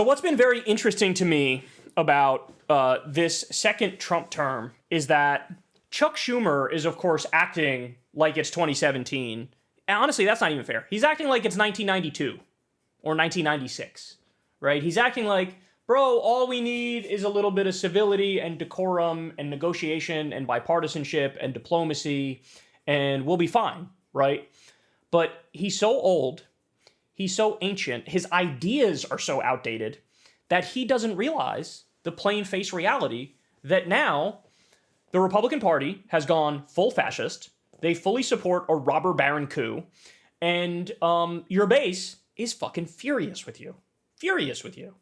So what's been very interesting to me about this second Trump term is that Chuck Schumer is, of course, acting like it's 2017. And honestly, that's not even fair. He's acting like it's 1992 or 1996, right? He's acting like, bro, all we need is a little bit of civility and decorum and negotiation and bipartisanship and diplomacy, and we'll be fine, right? But he's so old, he's so ancient, his ideas are so outdated that he doesn't realize the plain-faced reality that now the Republican Party has gone full fascist. They fully support a robber baron coup, and your base is fucking furious with you. Furious with you.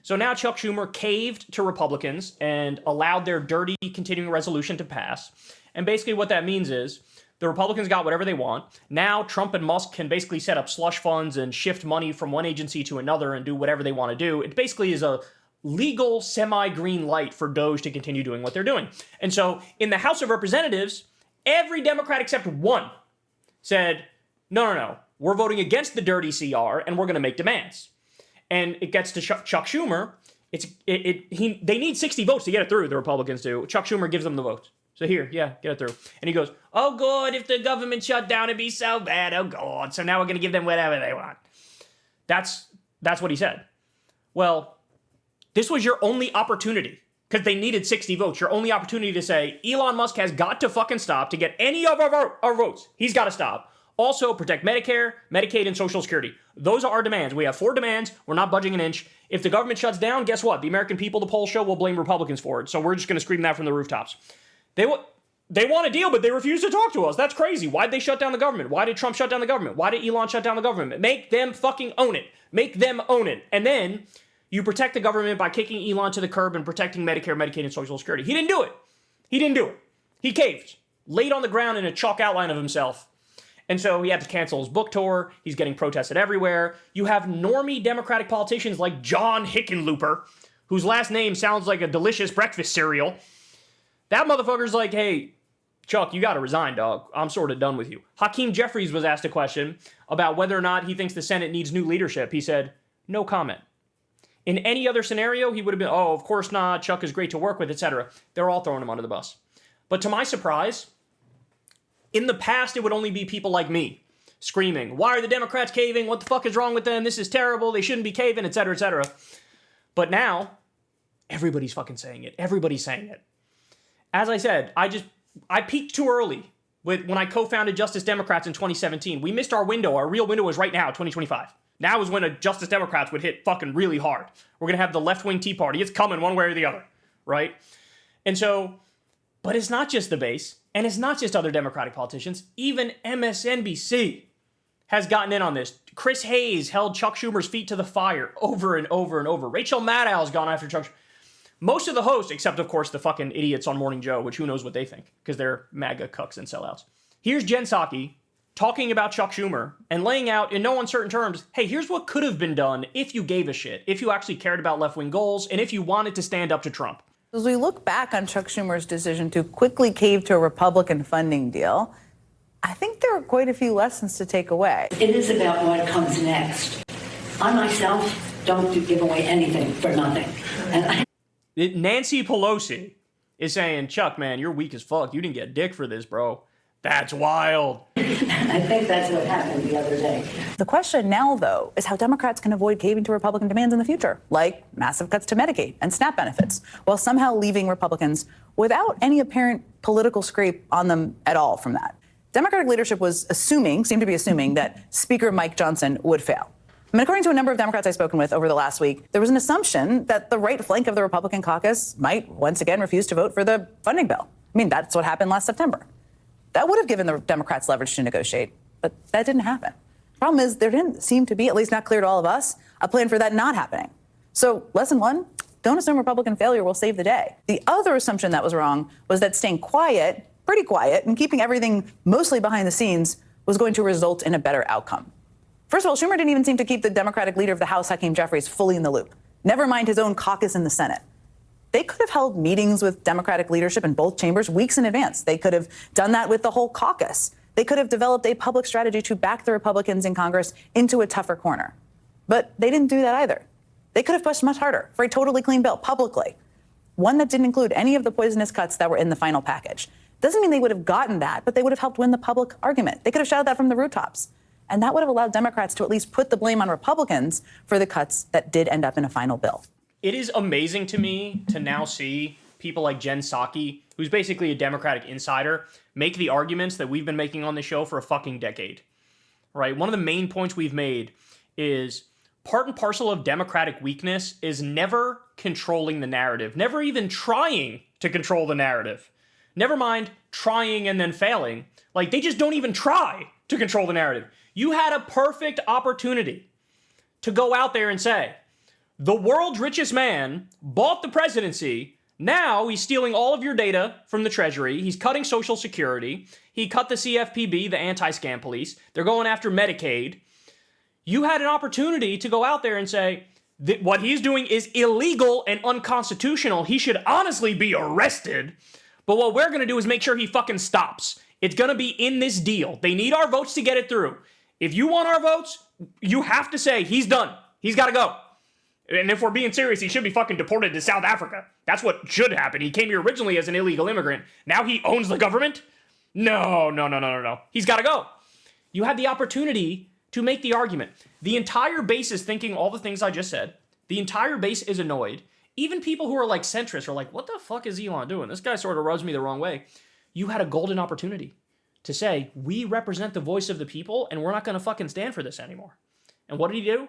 So now Chuck Schumer caved to Republicans and allowed their dirty continuing resolution to pass. And basically what that means is the Republicans got whatever they want. Now Trump and Musk can basically set up slush funds and shift money from one agency to another and do whatever they want to do. It basically is a legal semi-green light for Doge to continue doing what they're doing. And so in the House of Representatives, every Democrat except one said, no, we're voting against the dirty CR and we're going to make demands. And it gets to Chuck Schumer. They need 60 votes to get it through, the Republicans do. Chuck Schumer gives them the votes. So here, yeah, get it through. And he goes, oh, God, if the government shut down, it'd be so bad. Oh, God. So now we're going to give them whatever they want. That's what he said. Well, this was your only opportunity because they needed 60 votes. Your only opportunity to say, Elon Musk has got to fucking stop to get any of our votes. He's got to stop. Also, protect Medicare, Medicaid, and Social Security. Those are our demands. We have 4 demands. We're not budging an inch. If the government shuts down, guess what? The American people, the polls show, will blame Republicans for it. So we're just going to scream that from the rooftops. They want a deal, but they refuse to talk to us. That's crazy. Why'd they shut down the government? Why did Trump shut down the government? Why did Elon shut down the government? Make them fucking own it. Make them own it. And then you protect the government by kicking Elon to the curb and protecting Medicare, Medicaid, and Social Security. He didn't do it. He caved. Laid on the ground in a chalk outline of himself. And so he had to cancel his book tour. He's getting protested everywhere. You have normie Democratic politicians like John Hickenlooper, whose last name sounds like a delicious breakfast cereal. That motherfucker's like, hey, Chuck, you got to resign, dog. I'm sort of done with you. Hakeem Jeffries was asked a question about whether or not he thinks the Senate needs new leadership. He said, no comment. In any other scenario, he would have been, oh, of course not. Chuck is great to work with, etc. They're all throwing him under the bus. But to my surprise, in the past, it would only be people like me screaming, why are the Democrats caving? What the fuck is wrong with them? This is terrible. They shouldn't be caving, etc., etc. But now, everybody's fucking saying it. Everybody's saying it. As I said, I peaked too early when I co-founded Justice Democrats in 2017. We missed our window. Our real window is right now, 2025. Now is when a Justice Democrats would hit fucking really hard. We're going to have the left-wing Tea Party. It's coming one way or the other, right? And so, but it's not just the base, and it's not just other Democratic politicians. Even MSNBC has gotten in on this. Chris Hayes held Chuck Schumer's feet to the fire over and over and over. Rachel Maddow's gone after Chuck Schumer. Most of the hosts, except, of course, the fucking idiots on Morning Joe, which who knows what they think, because they're MAGA cucks and sellouts. Here's Jen Psaki talking about Chuck Schumer and laying out in no uncertain terms, hey, here's what could have been done if you gave a shit, if you actually cared about left-wing goals, and if you wanted to stand up to Trump. As we look back on Chuck Schumer's decision to quickly cave to a Republican funding deal, I think there are quite a few lessons to take away. It is about what comes next. I myself don't give away anything for nothing. Nancy Pelosi is saying, Chuck, man, you're weak as fuck. You didn't get dick for this, bro. That's wild. I think that's what happened the other day. The question now, though, is how Democrats can avoid caving to Republican demands in the future, like massive cuts to Medicaid and SNAP benefits, while somehow leaving Republicans without any apparent political scrape on them at all from that. Democratic leadership seemed to be assuming that Speaker Mike Johnson would fail. I mean, according to a number of Democrats I've spoken with over the last week, there was an assumption that the right flank of the Republican caucus might once again refuse to vote for the funding bill. I mean, that's what happened last September. That would have given the Democrats leverage to negotiate, but that didn't happen. Problem is, there didn't seem to be, at least not clear to all of us, a plan for that not happening. So, lesson one, don't assume Republican failure will save the day. The other assumption that was wrong was that staying quiet, pretty quiet, and keeping everything mostly behind the scenes was going to result in a better outcome. First of all, Schumer didn't even seem to keep the Democratic leader of the House, Hakeem Jeffries, fully in the loop. Never mind his own caucus in the Senate. They could have held meetings with Democratic leadership in both chambers weeks in advance. They could have done that with the whole caucus. They could have developed a public strategy to back the Republicans in Congress into a tougher corner. But they didn't do that either. They could have pushed much harder for a totally clean bill publicly, one that didn't include any of the poisonous cuts that were in the final package. Doesn't mean they would have gotten that, but they would have helped win the public argument. They could have shouted that from the rooftops. And that would have allowed Democrats to at least put the blame on Republicans for the cuts that did end up in a final bill. It is amazing to me to now see people like Jen Psaki, who's basically a Democratic insider, make the arguments that we've been making on the show for a fucking decade. Right? One of the main points we've made is part and parcel of Democratic weakness is never controlling the narrative, never even trying to control the narrative. Never mind trying and then failing. Like, they just don't even try to control the narrative. You had a perfect opportunity to go out there and say, the world's richest man bought the presidency. Now he's stealing all of your data from the Treasury. He's cutting Social Security. He cut the CFPB, the anti-scam police. They're going after Medicaid. You had an opportunity to go out there and say that what he's doing is illegal and unconstitutional. He should honestly be arrested. But what we're going to do is make sure he fucking stops. It's going to be in this deal. They need our votes to get it through. If you want our votes, you have to say he's done. He's got to go. And if we're being serious, he should be fucking deported to South Africa. That's what should happen. He came here originally as an illegal immigrant. Now he owns the government? No. He's got to go. You had the opportunity to make the argument. The entire base is thinking all the things I just said. The entire base is annoyed. Even people who are like centrists are like, what the fuck is Elon doing? This guy sort of rubs me the wrong way. You had a golden opportunity to say, we represent the voice of the people and we're not going to fucking stand for this anymore. And what did he do?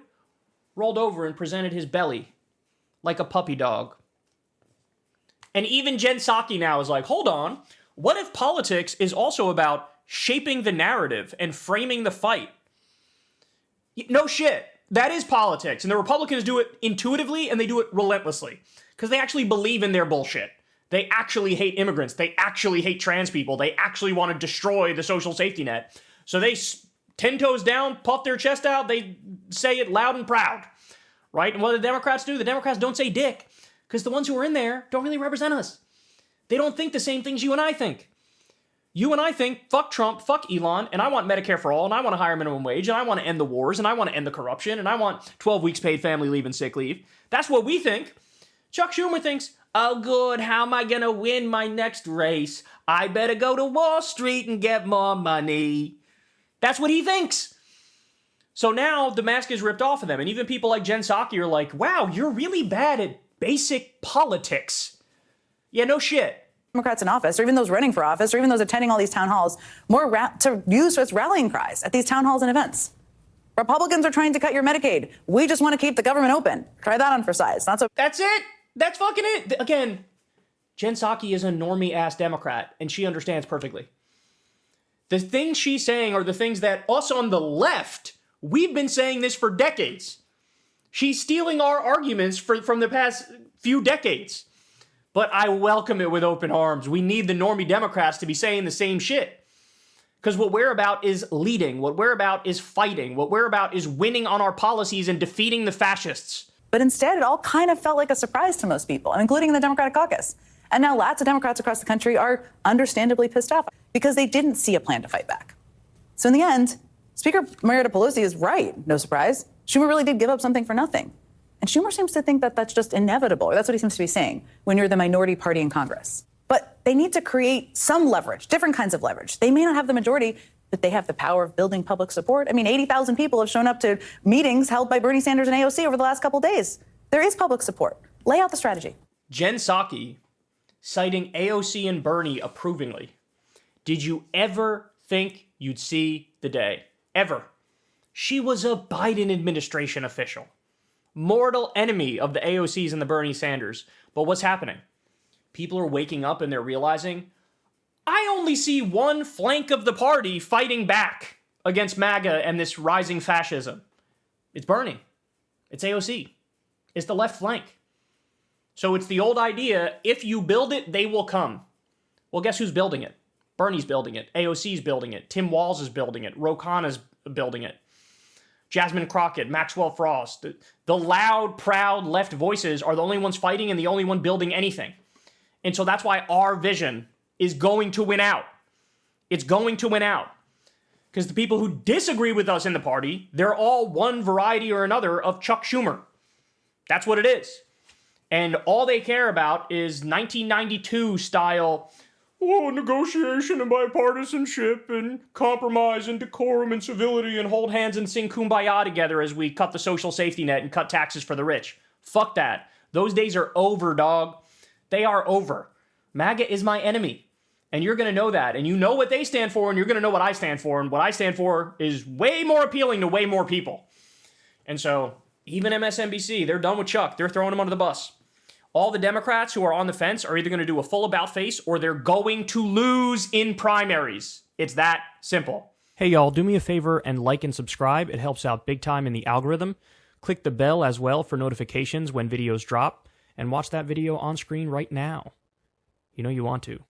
Rolled over and presented his belly like a puppy dog. And even Jen Psaki now is like, hold on, what if politics is also about shaping the narrative and framing the fight? No shit. That is politics. And the Republicans do it intuitively and they do it relentlessly because they actually believe in their bullshit. They actually hate immigrants. They actually hate trans people. They actually want to destroy the social safety net. So they 10 toes down, puff their chest out. They say it loud and proud, right? And what do the Democrats do? The Democrats don't say dick because the ones who are in there don't really represent us. They don't think the same things you and I think. You and I think, fuck Trump, fuck Elon, and I want Medicare for all, and I want a higher minimum wage, and I want to end the wars, and I want to end the corruption, and I want 12 weeks paid family leave and sick leave. That's what we think. Chuck Schumer thinks, oh good, how am I going to win my next race? I better go to Wall Street and get more money. That's what he thinks. So now the mask is ripped off of them, and even people like Jen Psaki are like, wow, you're really bad at basic politics. Yeah, no shit. Democrats in office, or even those running for office, or even those attending all these town halls, more to use as rallying cries at these town halls and events. Republicans are trying to cut your Medicaid. We just want to keep the government open. Try that on for size. That's it. That's fucking it. Again, Jen Psaki is a normie-ass Democrat, and she understands perfectly. The things she's saying are the things that us on the left, we've been saying this for decades. She's stealing our arguments from the past few decades. But I welcome it with open arms. We need the normie Democrats to be saying the same shit. Because what we're about is leading. What we're about is fighting. What we're about is winning on our policies and defeating the fascists. But instead, it all kind of felt like a surprise to most people, including the Democratic caucus. And now lots of Democrats across the country are understandably pissed off because they didn't see a plan to fight back. So in the end, Speaker Marietta Pelosi is right. No surprise. Schumer really did give up something for nothing. And Schumer seems to think that that's just inevitable, or that's what he seems to be saying when you're the minority party in Congress. But they need to create some leverage, different kinds of leverage. They may not have the majority, but they have the power of building public support. I mean, 80,000 people have shown up to meetings held by Bernie Sanders and AOC over the last couple of days. There is public support. Lay out the strategy. Jen Psaki, citing AOC and Bernie approvingly. Did you ever think you'd see the day? Ever. She was a Biden administration official. Mortal enemy of the AOCs and the Bernie Sanders. But what's happening? People are waking up and they're realizing, I only see one flank of the party fighting back against MAGA and this rising fascism. It's Bernie. It's AOC. It's the left flank. So it's the old idea, if you build it, they will come. Well, guess who's building it? Bernie's building it. AOC's building it. Tim Walz is building it. Ro Khanna's building it. Jasmine Crockett, Maxwell Frost, the loud, proud left voices are the only ones fighting and the only one building anything. And so that's why our vision is going to win out. It's going to win out. Because the people who disagree with us in the party, they're all one variety or another of Chuck Schumer. That's what it is. And all they care about is 1992 style, negotiation and bipartisanship and compromise and decorum and civility and hold hands and sing Kumbaya together as we cut the social safety net and cut taxes for the rich. Fuck that. Those days are over, dog. They are over. MAGA is my enemy. And you're going to know that. And you know what they stand for, and you're going to know what I stand for. And what I stand for is way more appealing to way more people. And so, even MSNBC, they're done with Chuck. They're throwing him under the bus. All the Democrats who are on the fence are either going to do a full about face or they're going to lose in primaries. It's that simple. Hey, y'all, do me a favor and like and subscribe. It helps out big time in the algorithm. Click the bell as well for notifications when videos drop. And watch that video on screen right now. You know you want to.